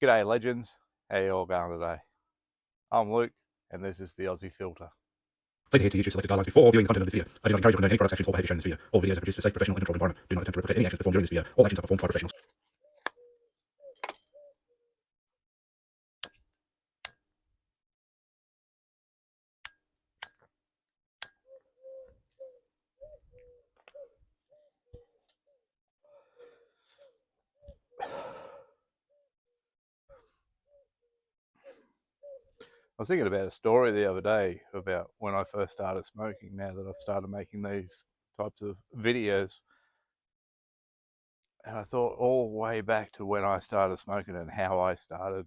G'day legends, how you all going today? I'm Luke, and this is the Aussie Filter. Please adhere to YouTube selected guidelines before viewing the content of this video. I do not encourage or condone any products, actions, or behavior shown in this video. All videos are produced in a safe, professional, and controlled environment. Do not attempt to replicate any actions performed during this video. All actions are performed by professionals. I was thinking about a story the other day about when I first started smoking, now that I've started making these types of videos. And I thought all the way back to when I started smoking and how I started.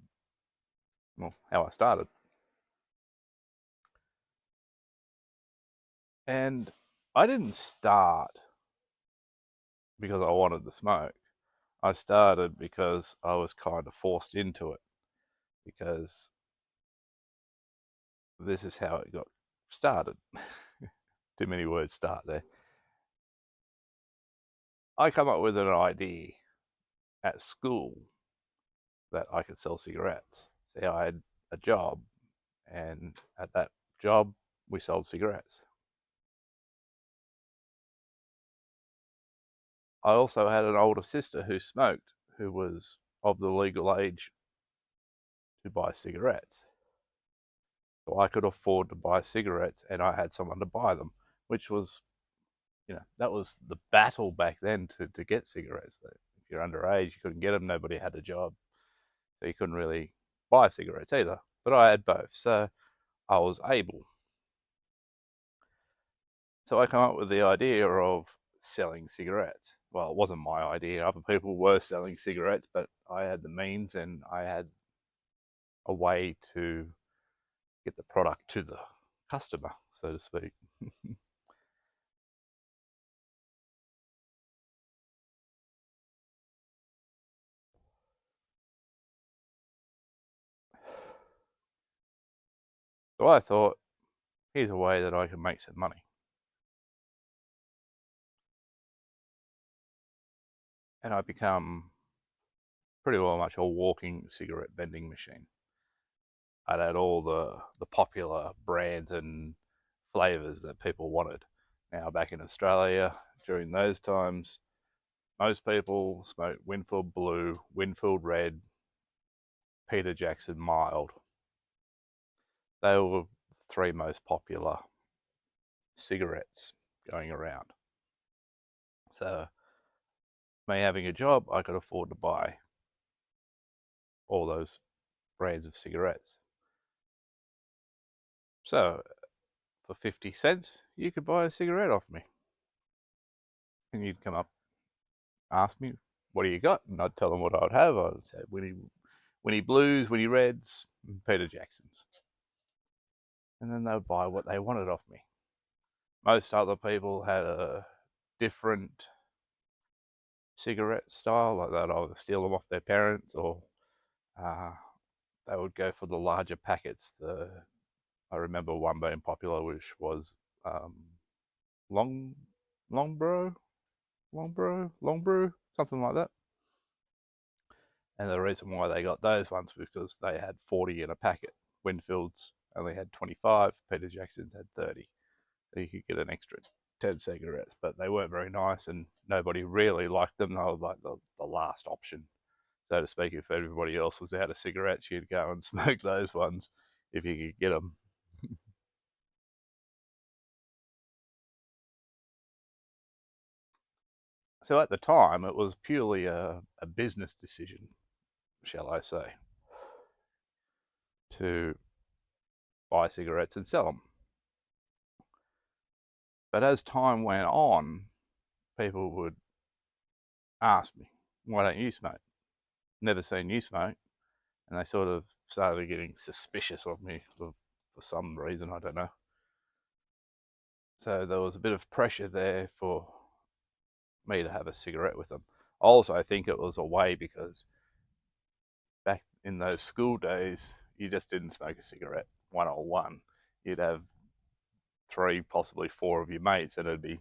And I didn't start because I wanted to smoke. I started because I was kind of forced into it, because this is how it got started. Too many words start there. I come up with an idea at school that I could sell cigarettes. See, I had a job, and at that job, we sold cigarettes. I also had an older sister who smoked, who was of the legal age to buy cigarettes. So I could afford to buy cigarettes, and I had someone to buy them, which was, that was the battle back then to get cigarettes. If you're underage, you couldn't get them, nobody had a job, so you couldn't really buy cigarettes either. But I had both, so I was able. So I come up with the idea of selling cigarettes. Well, it wasn't my idea. Other people were selling cigarettes, but I had the means and I had a way to get the product to the customer, so to speak. So I thought, here's a way that I can make some money. And I become pretty well much a walking cigarette vending machine. I'd had all the popular brands and flavours that people wanted. Now, back in Australia, during those times, most people smoked Winfield Blue, Winfield Red, Peter Jackson Mild. They were the three most popular cigarettes going around. So, me having a job, I could afford to buy all those brands of cigarettes. So, for 50 cents, you could buy a cigarette off me. And you'd come up, ask me, what do you got? And I'd tell them what I would have. I would say Winnie Blues, Winnie Reds, and Peter Jacksons. And then they would buy what they wanted off me. Most other people had a different cigarette style, like they'd either steal them off their parents, or they would go for the larger packets. I remember one being popular, which was long brew, something like that. And the reason why they got those ones was because they had 40 in a packet. Winfields only had 25, Peter Jackson's had 30. So you could get an extra 10 cigarettes, but they weren't very nice and nobody really liked them. They were like the last option, so to speak. If everybody else was out of cigarettes, you'd go and smoke those ones if you could get them. So at the time, it was purely a business decision, shall I say, to buy cigarettes and sell them. But as time went on, people would ask me, why don't you smoke? Never seen you smoke. And they sort of started getting suspicious of me for some reason, I don't know. So there was a bit of pressure there for me to have a cigarette with them. Also, I think it was a way because back in those school days, you just didn't smoke a cigarette one-on-one. You'd have 3, possibly 4 of your mates, and it'd be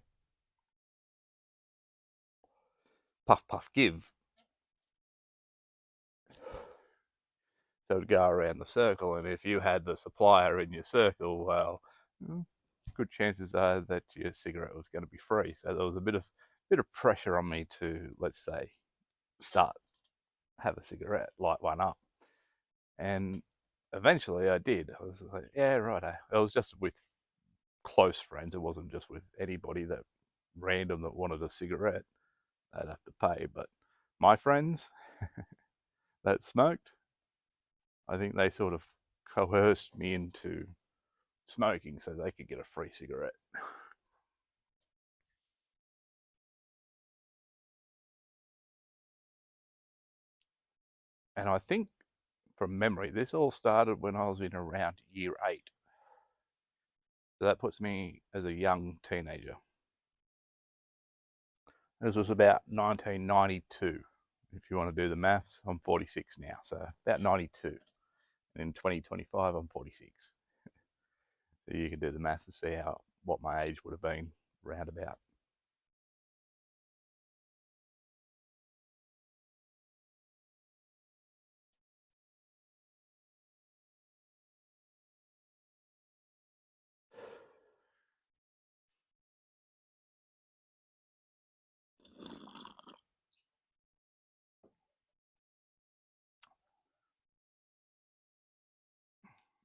puff, puff, give. So it'd go around the circle, and if you had the supplier in your circle, well, good chances are that your cigarette was going to be free. So there was a bit of pressure on me to, let's say, start have a cigarette, light one up, and eventually I did. I was like, yeah, right. I was just with close friends. It wasn't just with anybody that random that wanted a cigarette. They'd have to pay. But my friends that smoked, I think they sort of coerced me into smoking so they could get a free cigarette. And I think from memory, this all started when I was in around year 8. So that puts me as a young teenager. This was about 1992. If you want to do the maths, I'm 46 now, so about 92. And in 2025, I'm 46. So you can do the math to see what my age would have been roundabout.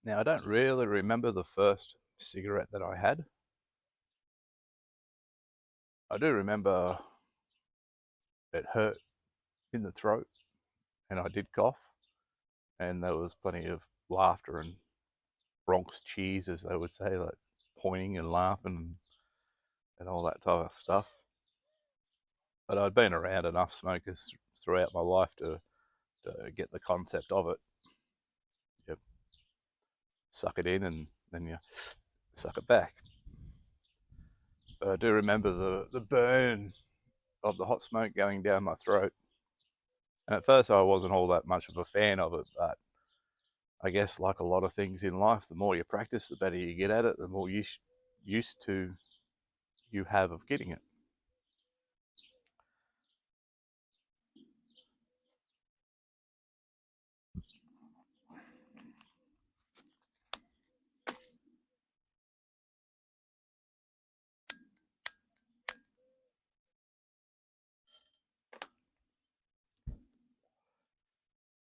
Now, I don't really remember the first cigarette that I had. I do remember it hurt in the throat and I did cough, and there was plenty of laughter and Bronx cheese, as they would say, like pointing and laughing and all that type of stuff. But I'd been around enough smokers throughout my life to get the concept of it. You suck it in and then you suck it back. But I do remember the burn of the hot smoke going down my throat. And at first, I wasn't all that much of a fan of it, but I guess, like a lot of things in life, the more you practice, the better you get at it, the more used to you have of getting it.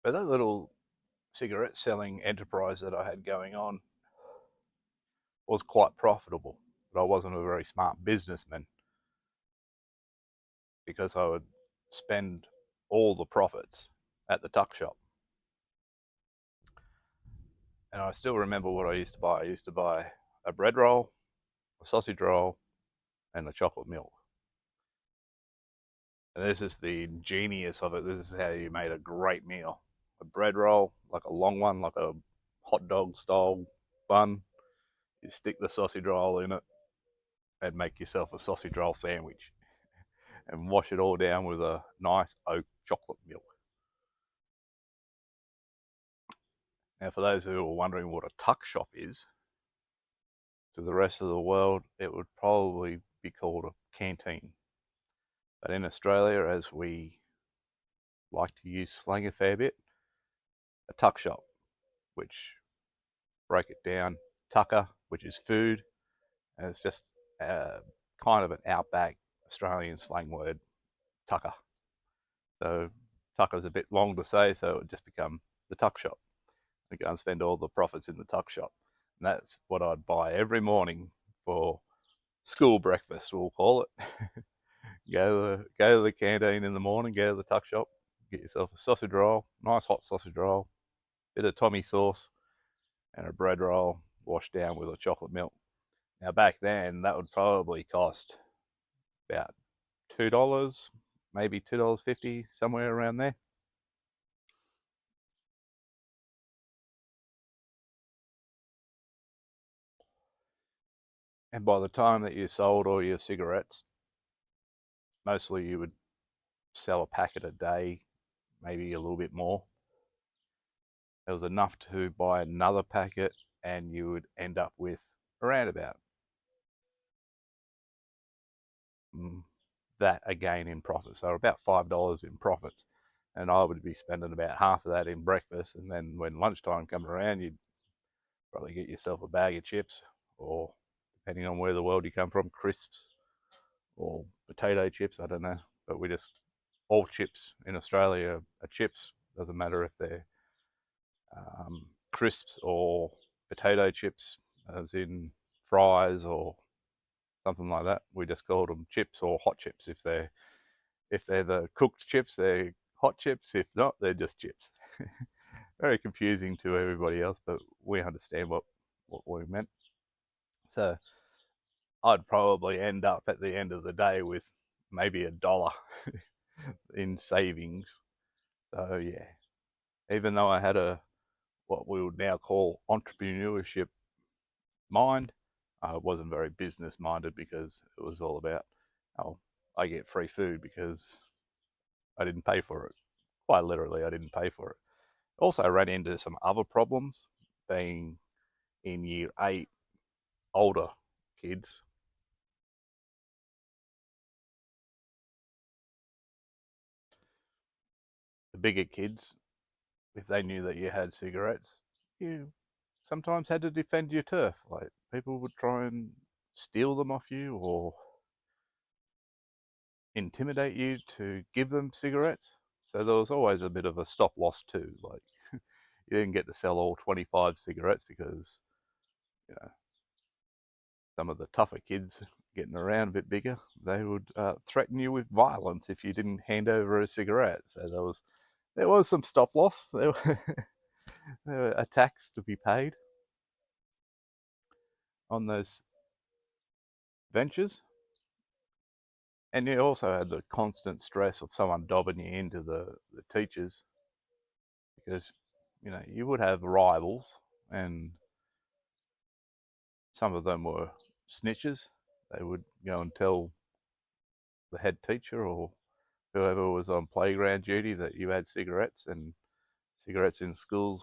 But that little cigarette selling enterprise that I had going on was quite profitable, but I wasn't a very smart businessman because I would spend all the profits at the tuck shop. And I still remember what I used to buy. I used to buy a bread roll, a sausage roll, and a chocolate milk. And this is the genius of it. This is how you made a great meal. A bread roll, like a long one, like a hot dog style bun. You stick the sausage roll in it and make yourself a sausage roll sandwich and wash it all down with a nice oat chocolate milk. Now, for those who are wondering what a tuck shop is, to the rest of the world, it would probably be called a canteen. But in Australia, as we like to use slang a fair bit, a tuck shop, which break it down, tucker, which is food, and it's just kind of an outback Australian slang word, tucker. So tucker's a bit long to say, so it would just become the tuck shop. I go and spend all the profits in the tuck shop. And that's what I'd buy every morning for school breakfast, we'll call it. Go to the canteen in the morning, go to the tuck shop, get yourself a sausage roll, nice hot sausage roll, bit of Tommy sauce, and a bread roll washed down with a chocolate milk. Now, back then, that would probably cost about $2, maybe $2.50, somewhere around there. And by the time that you sold all your cigarettes, mostly you would sell a packet a day, maybe a little bit more. It was enough to buy another packet, and you would end up with around about that again in profits. So about $5 in profits. and I would be spending about half of that in breakfast, and then when lunchtime come around, you'd probably get yourself a bag of chips, or depending on where the world you come from, crisps or potato chips. I don't know, but we just all chips in Australia are chips. Doesn't matter if they're crisps or potato chips, as in fries or something like that. We just called them chips or hot chips. If they're the cooked chips, they're hot chips. If not, they're just chips. Very confusing to everybody else, but we understand what we meant. So I'd probably end up at the end of the day with maybe $1 in savings. So yeah, even though I had a what we would now call entrepreneurship mind, I wasn't very business minded because it was all about, oh, I get free food because I didn't pay for it. Quite literally, I didn't pay for it. Also, I ran into some other problems being in year 8, older kids. The bigger kids, if they knew that you had cigarettes, you sometimes had to defend your turf. Like people would try and steal them off you or intimidate you to give them cigarettes. So there was always a bit of a stop loss too. Like you didn't get to sell all 25 cigarettes because you know some of the tougher kids getting around a bit bigger, they would threaten you with violence if you didn't hand over a cigarette. So there was some stop loss. There were a tax to be paid on those ventures. And you also had the constant stress of someone dobbing you into the teachers because, you would have rivals and some of them were snitches. They would go and tell the head teacher or whoever was on playground duty that you had cigarettes, and cigarettes in schools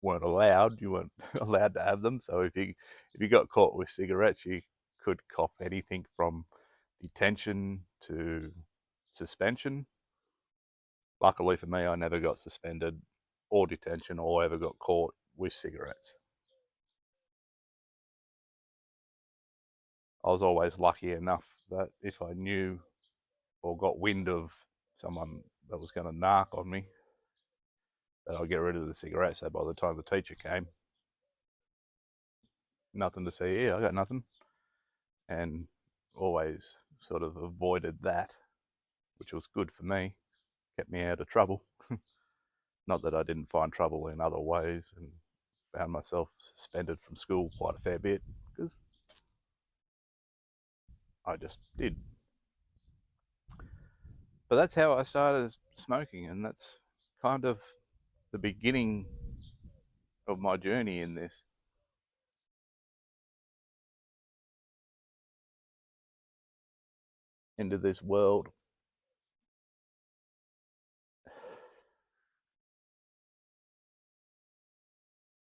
weren't allowed. You weren't allowed to have them. So if you got caught with cigarettes, you could cop anything from detention to suspension. Luckily for me, I never got suspended or detention or ever got caught with cigarettes. I was always lucky enough that if I knew or got wind of someone that was going to narc on me, that I'd get rid of the cigarettes. So by the time the teacher came, nothing to see here, I got nothing. And always sort of avoided that, which was good for me, kept me out of trouble. Not that I didn't find trouble in other ways and found myself suspended from school quite a fair bit because I just did. But that's how I started smoking, and that's kind of the beginning of my journey in this. Into this world